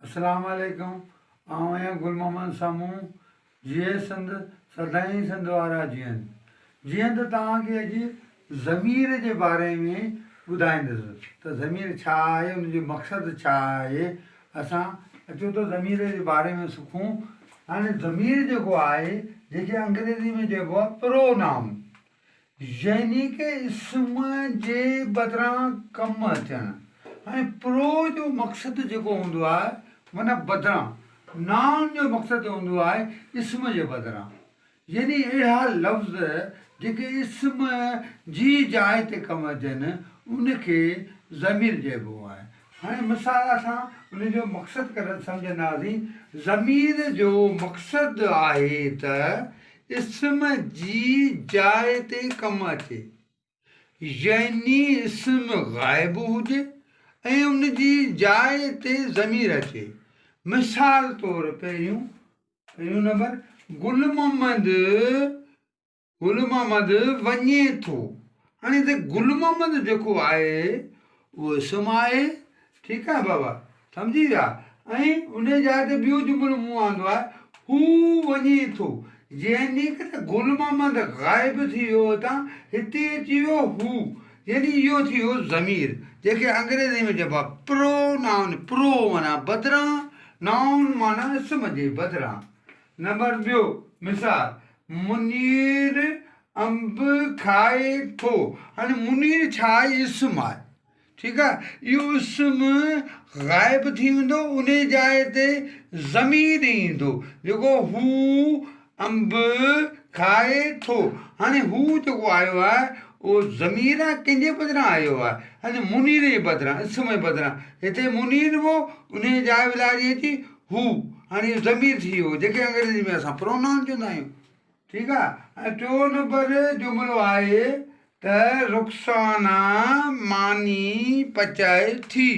अस्सलाम वालेकुम। आऊं आहियां गुल मोहम्मद सामू। जीअं संद सदाईं संद वारा जीअनि। जीअं त तव्हांखे अॼु ज़मीर जे बारे में ॿुधाईंदुसि त ज़मीर छा आहे, उनजो मक़सदु छा आहे। असां अचो त ज़मीर जे बारे में सिखूं। हाणे ज़मीर जेको आहे, जेके अंग्रेज़ी में चइबो आहे प्रोनाउन, यानी कि इस्म जे बदिरां कमु अचणु। हाणे प्रो जो मक़सदु जेको हूंदो आहे माना बदिरां, नाउन जो मक़सदु हूंदो आहे इस्म जे बदिरां, यानी अहिड़ा लफ़्ज़ जेके इस्म जी जाइ ते कमु अचनि उनखे ज़मीर चइबो आहे। हाणे मिसाल सां उनजो मक़सदु करे सम्झंदासीं। ज़मीर जो मक़सदु आहे त इस्म जी जाइ ते कमु अचे, यानी इस्म ग़ाइबु हुजे ऐं उनजी जाइ ते ज़मीर अचे। मिसाल तौरु पहिरियों नंबर, गुल मोहम्मद वञे थो। हाणे त गुल मोहम्मद जेको आहे उहो इस्म आहे, ठीकु आहे बाबा, सम्झी विया। ऐं उन जाइ ते ॿियो जुमिलो मूं आंदो आहे, हू वञे थो, यानी कि त गुल मोहम्मद ग़ाइबु थी वियो हितां, हिते अची वियो हू, यानी इहो थी वियो ज़मीर, जेके अंग्रेज़ी में चइबो आहे प्रोनाउन। प्रो माना बदिरां, नाउन माना इस्म जे बदिरां। नंबर ॿियो मिसाल, मुनीर अंब खाए थो। हाणे मुनीर छा आहे? इस्म आहे, ठीकु आहे। इहो इस्म ग़ाइबु थी वेंदो, उन जाइ ते ज़मीर ईंदो, जेको हू अंब खाए थो। हाणे हू जेको आयो आहे उहो ज़मीर आहे, कंहिंजे बदिरां आयो आहे? हाणे मुनीर जे बदिरां, इस्म जे बदिरां। हिते मुनीर हो, उन जी जाइ विलाइजी अची हू, हाणे इहो ज़मीर थी वियो, जेके अंग्रेज़ी में असां प्रोनाउन चवंदा आहियूं, ठीकु आहे। ऐं टियों नंबर जुमिलो आहे त रुख़साना मानी पचाए थी।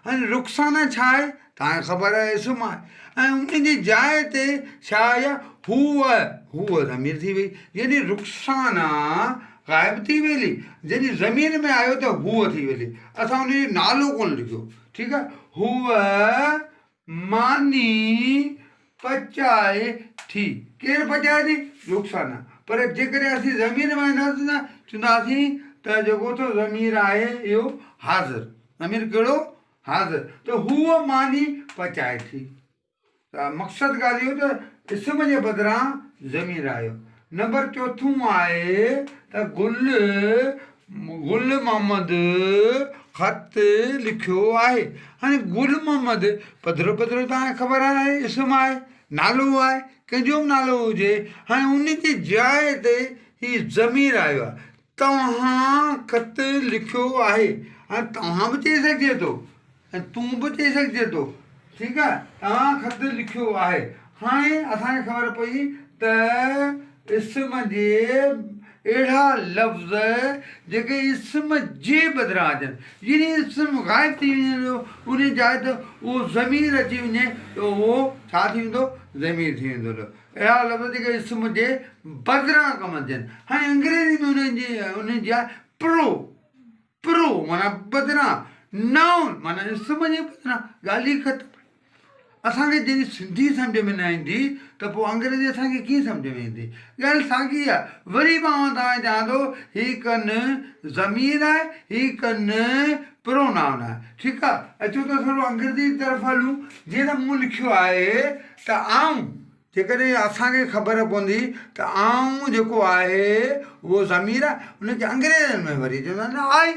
हाणे रुख़साना छा आहे? तव्हांखे ख़बर आहे इस्म आहे, ऐं उनजी जाइ ते छा आहे? हूअ ज़मीर थी वई, यानी रुख़साना ग़ाइबु थी वेली, जॾहिं ज़मीर में आयो त हूअ थी वेली। असां उनजो नालो कोन लिखियो, ठीकु आहे। हूअ मानी पचाए थी। केरु पचाए थी? रुख़साना। पर जेकॾहिं असीं ज़मीर में वेंदासीं न, चवंदासीं त जेको तो ज़मीर आहे इहो हाज़िर। ज़मीर कहिड़ो? हाज़िर। त हूअ मानी पचाए थी, त मक़सदु ॻाल्हि इहो त इस्म जे बदिरां ज़मीर आयो। नंबर चोथों आहे त गुल मोहम्मद ख़त लिखियो आहे। हाणे गुल मोहम्मद पधिरो तव्हांखे ख़बर आहे इस्म आहे, नालो आहे, कंहिंजो बि नालो हुजे। हाणे उन जी जाइ ते ही ज़मीर आयो आहे। तव्हां ख़त लिखियो आहे। हाणे तव्हां बि चई सघिजे थो ऐं तूं बि चई सघिजे थो, ठीकु आहे। तव्हां ख़त लिखियो आहे। हाणे असांखे ख़बर पई त इस्म जे अहिड़ा लफ़्ज़ जेके इस्म जे बदिरां अचनि, यानी इस्म ग़ाइबु थी वेंदो, उन जाइ ते उहो ज़मीर अची वञे त उहो छा थी वेंदो? ज़मीर थी वेंदो। अहिड़ा लफ़्ज़ जेके इस्म जे बदिरां कमु अचनि। हाणे अंग्रेज़ी में उनजी आहे प्रो माना बदिरां, नाउन माना इस्म जे बदिरां। ॻाल्हि ई ख़तमु। असांखे जॾहिं सिंधी सम्झ में न ईंदी त पोइ अंग्रेज़ी असांखे कीअं सम्झ में ईंदी? ॻाल्हि साॻी आहे। वरी मां तव्हांखे चवां थो, हीउ कनि ज़मीर आहे, हीउ कनि प्रोनाउन आहे, ठीकु आहे। अचो त थोरो अंग्रेज़ी तरफ़ हलूं। जीअं त मूं लिखियो आहे त आऊं, जेकॾहिं असांखे ख़बर पवंदी त आऊं जेको आहे उहो ज़मीर आहे, उनखे अंग्रेज़नि में वरी चवंदा आहिनि आई,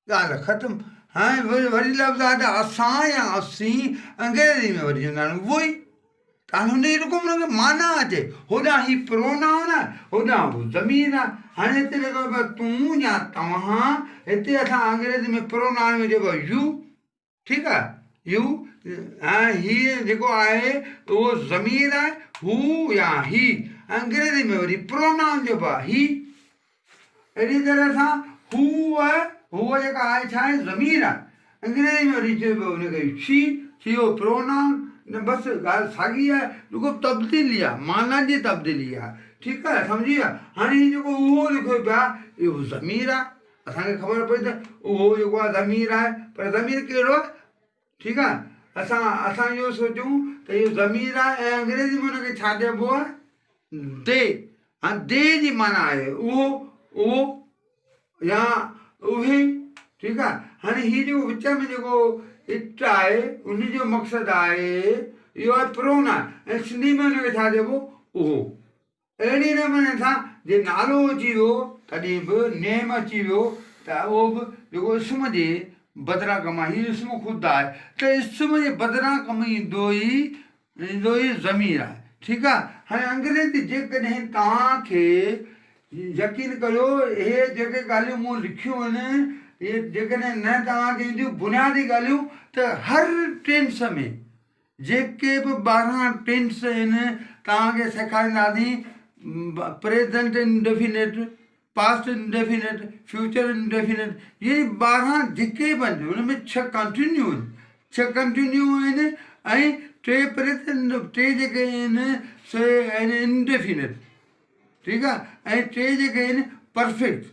ॻाल्हि ख़तमु। हाणे वरी लफ़्ज़ आहे त असां या असीं, अंग्रेज़ी में वरी चवंदा आहिनि उहो ई। त हाणे हुनजी रुगो हुनखे माना अचे, होॾां ही प्रोनाउन आहे, होॾां हू ज़मीर आहे। हाणे हिते जेको तूं या तव्हां, हिते असां अंग्रेज़ी में प्रोनाउन में चइबो आहे यू, ठीकु आहे, यू। ऐं हीअ जेको आहे उहो ज़मीर आहे, हू या ही। अंग्रेज़ी में वरी प्रोनाउन चइबो आहे ही। अहिड़ी तरह सां हूअ जेका आहे छा आहे? ज़मीर आहे। अंग्रेज़ी में वरी चइबो हुनखे शी, थी वियो प्रोनाउन। न बसि ॻाल्हि साॻी आहे, रुगो तब्दीली आहे, माना जी तब्दीली आहे, ठीकु आहे, सम्झी विया। हाणे हीउ जेको उहो लिखियो पिया इहो ज़मीर आहे। असांखे ख़बर पई त उहो जेको आहे ज़मीर आहे, पर ज़मीर कहिड़ो आहे? ठीकु आहे। असां असां इहो सोचूं त इहो ज़मीर आहे ऐं अंग्रेज़ी में हुनखे छा चइबो आहे दे हाणे दे जी माना आहे उहो या उहे ठीकु आहे हाणे हीउ जेको विच में जेको इट आहे उनजो मक़सदु आहे इहो आहे प्रोनाउन ऐं सिंधी में हुनखे छा चइबो उहो अहिड़े नमूने सां जे नालो अची वियो तॾहिं बि नेम अची वियो त उहो बि जेको इस्म जे बदिरां कमु आहे हीउ इस्म ख़ुदि आहे त इस्म जे बदिरां कमु ईंदो ई ज़मीर आहे ठीकु आहे हाणे अंग्रेज़ी जेकॾहिं तव्हांखे यकीन कयो इहे जेके ॻाल्हियूं मूं लिखियूं आहिनि इहे जेकॾहिं न तव्हांखे ईंदियूं बुनियादी ॻाल्हियूं त हर टेंस में जेके बि 12 टेंस आहिनि तव्हांखे सेखारींदासीं present indefinite past indefinite future indefinite इहे 12 जेके बि आहिनि हुन में 6 कंटिन्यू आहिनि ऐं 3 प्रेज़ेंट 3 जेके आहिनि से आहिनि इंडेफिनिट ठीकु आहे ऐं 3 जेके आहिनि perfect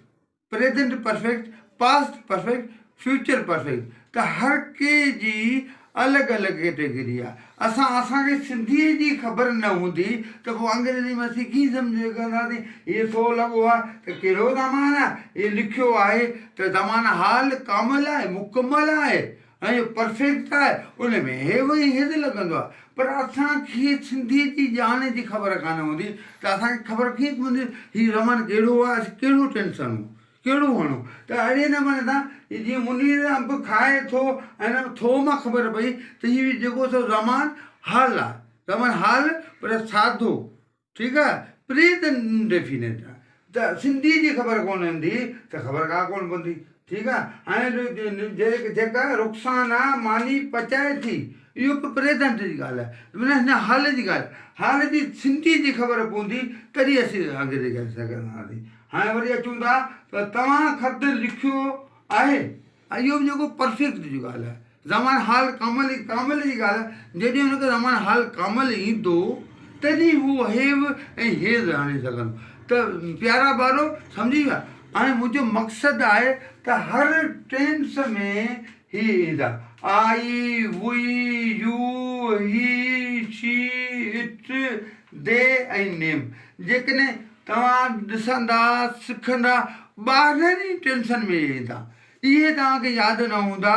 present perfect past perfect future perfect त हर कंहिं जी अलॻि अलॻि कैटेगरी आहे असांखे सिंधीअ जी ख़बर न हूंदी त पोइ अंग्रेज़ी में असीं कीअं सम्झी सघंदासीं इहो थो लॻो आहे त कहिड़ो ज़मानु आहे इहो लिखियो आहे त ज़माना हाल कामल आहे मुकमल आहे ऐं इहो परफेक्ट आहे उन में हे वई हेॾे लॻंदो आहे पर असांखे सिंधीअ जी ॼाण जी ख़बर कान हूंदी त असांखे ख़बर कीअं पवंदी हीउ ज़मानु कहिड़ो आहे असीं कहिड़ो टेंशन हूं कहिड़ो हणो त अहिड़े नमूने सां जीअं मुनीर अंब खाए थो ऐं थो मां ख़बर पई त हीउ जेको सो ज़मानु हाल आहे ज़मानु हाल पर सादो ठीकु आहे प्रेज़ेंट इंडेफिनिट आहे त सिंधीअ जी ख़बर कोन हूंदी त ख़बर का कोन पवंदी ठीकु आहे हाणे जेका रुख़साना मानी पचाए थी इहो बि प्रेज़ेंट जी ॻाल्हि आहे माना हिन हाल जी ॻाल्हि हाल जी सिंधीअ जी ख़बर पवंदी तॾहिं असीं अॻिते करे सघंदासीं हाणे वरी अचूं था त तव्हां ख़त लिखियो आहे इहो बि जेको परफेक्ट जी ॻाल्हि आहे ज़मानु हाल कामल जी ॻाल्हि आहे जॾहिं हुनखे ज़मानु हाल कामल ईंदो तॾहिं हू हेव ऐं हेज़ आणे सघंदो त प्यारा ॿारो सम्झी विया हाणे मुंहिंजो मक़सदु आहे त हर टेंस में हीअ ईंदा आई वी यू ही शी इट दे ऐं नेम जेकॾहिं तव्हां ॾिसंदा सिखंदा 12 टेंशन में ईंदा इहे तव्हांखे यादि न हूंदा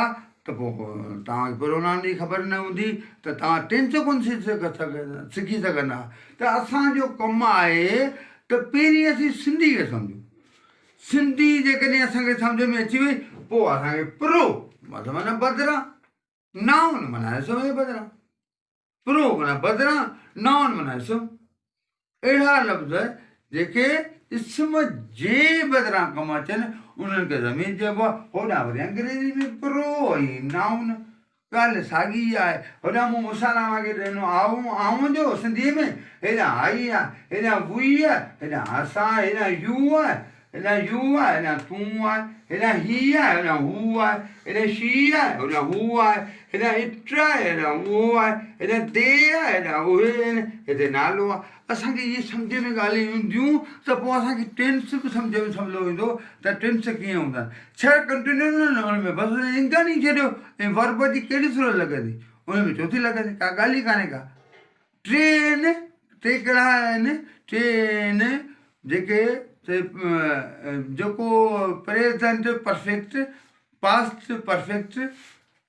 त पोइ तव्हांखे प्रोनाउन जी ख़बर न हूंदी त तव्हां टेंस कोन सिखी सघंदा त असांजो कमु आहे त पहिरीं असीं सिंधी खे सम्झूं सिंधी जेकॾहिं असांखे सम्झ में अची वई पोइ असांखे प्रो माना बदिरां नाउन माना इस्म जे बदिरां प्रो माना बदिरां नाउन माना इस्म अहिड़ा लफ़्ज़ जेके इस्म जे बदिरां कमु अचनि उन्हनि खे ज़मीर चइबो आहे होॾां वरी अंग्रेज़ी में प्रो ऐं नाउन ॻाल्हि साॻी आहे होॾां मूं मिसाल मांखे ॾिनो आऊं जो सिंधीअ में हेॾां आई आहे हेॾां वी आहे हेॾां असां हेॾां यू आहे हेॾां यू आहे हेॾां तूं आहे हेॾां हीअ आहे हेॾां हू आहे हेॾां शी आहे होॾां हू आहे हेॾां इट आहे हेॾां उहो आहे हेॾां दे आहे हेॾां उहे आहिनि हिते नालो आहे असांखे इहे सम्झ में ॻाल्हियूं ईंदियूं त पोइ असांखे टेंस बि सम्झ में सवलो ईंदो त टेंस कीअं हूंदा 6 कंटिन्यू न हुन में बसि इंगन ई छॾियो ऐं वर्ब जी कहिड़ी सूरत लॻंदी उन में चौथी लॻंदी का ॻाल्हि ई कान्हे का टे कहिड़ा आहिनि टे आहिनि जेके जेको प्रेज़ेंट परफेक्ट पास्ट परफेक्ट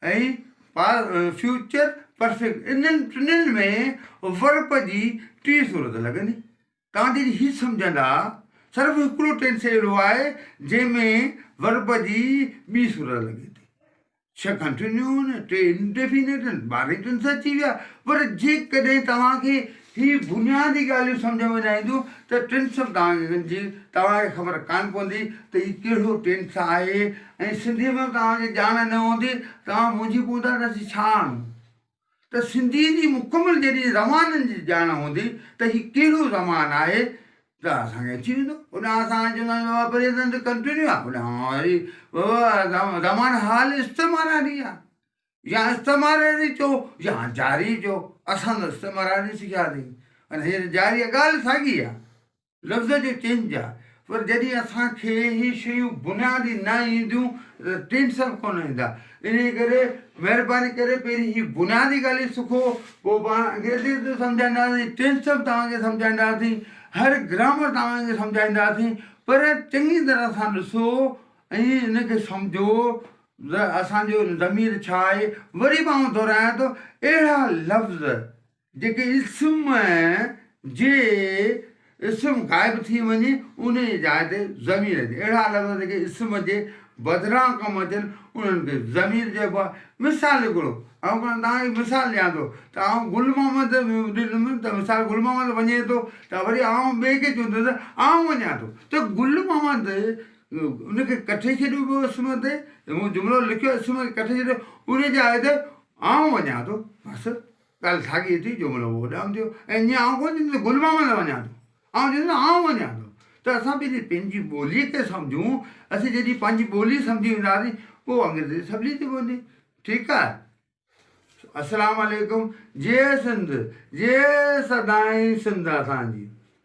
ऐं फ्यूचर परफेक्ट इन्हनि टिनिनि में वर्ब जी 3 सूरत लॻंदी तव्हां जॾहिं हीअ सम्झंदा सिर्फ़ु हिकिड़ो टेंस अहिड़ो आहे जंहिंमें वर्ब जी 2 सूरत लॻे थी 6 कंटिन्यू आहिनि 3 इंडेफिनिट आहिनि 12 टेंस अची विया पर जेकॾहिं तव्हांखे हीअ बुनियादी ॻाल्हियूं सम्झ में न ईंदियूं त टेंस तव्हांखे ख़बर कान पवंदी त हीउ कहिड़ो टेंस आहे ऐं सिंधीअ में तव्हांखे ॼाण न हूंदी तव्हां मुंहिंजी पवंदा त असीं छा आणूं त सिंधीअ जी मुकमल जॾहिं ज़माननि जी ॼाण हूंदी त हीउ कहिड़ो ज़मानु आहे त असांखे अची वेंदो होॾां असां चवंदा आहियूं बाबा प्रेज़ेंट कंटिन्यू आहे होॾां वरी बाबा ज़मानु हाल इस्तेमारी आहे या इस्तेमारी चओ या जारी चओ असां त इस्तेमारी सिखियासीं अने हीअ जारी ॻाल्हि साॻी आहे लफ़्ज़ जो चेंज आहे पर जॾहिं असांखे ही शयूं बुनियादी न ईंदियूं त टेंशन कोन ईंदा। इन करे महिरबानी करे पहिरीं ही बुनियादी ॻाल्हियूं सिखो, पोइ पाण अंग्रेजी बि सम्झाईंदासीं, टेंस तव्हांखे सम्झाईंदासीं, हर ग्रामर तव्हांखे सम्झाईंदासीं, पर चङी तरह सां ॾिसो ऐं हिनखे सम्झो असांजो ज़मीर छा आहे। वरी मां दोहरायां थो, अहिड़ा लफ़्ज़ जेके जे इस्म ग़ाइबु थी वञे उन जी जाइ ते ज़मीर अचे, अहिड़ा लफ़्ज़ जेके इस्म जे बदिरां कमु अचनि उन्हनि खे ज़मीर चइबो आहे। मिसाल हिकिड़ो तव्हांखे मिसाल ॾियां थो त गुल मोहम्मद ॾिनुमि त मिसाल गुल मोहम्मद वञे थो त वरी ॿिए खे चवंदुसि वञा थो त गुल मोहम्मद उनखे कटे छॾियो पियो इस्म ते, मूं जुमिलो लिखियो इस्म खे कटे छॾियो, उन जाइ ते वञा थो, बसि ॻाल्हि साॻी थी, जुमिलो होॾां थियो। ऐं ईअं कोन चवंदुसि गुल मोहम्मद वञा थो, चवंदुसि वञा थो। त असां पंहिंजी ॿोलीअ खे सम्झूं। असीं जॾहिं पंहिंजी ॿोली सम्झी वेंदासीं पोइ अंग्रेज़ी सम्झी थी पवंदी। ठीकु आहे। अस्सलाम वालेकुम। जय सिंध, जय सदाई सिंध असांजी।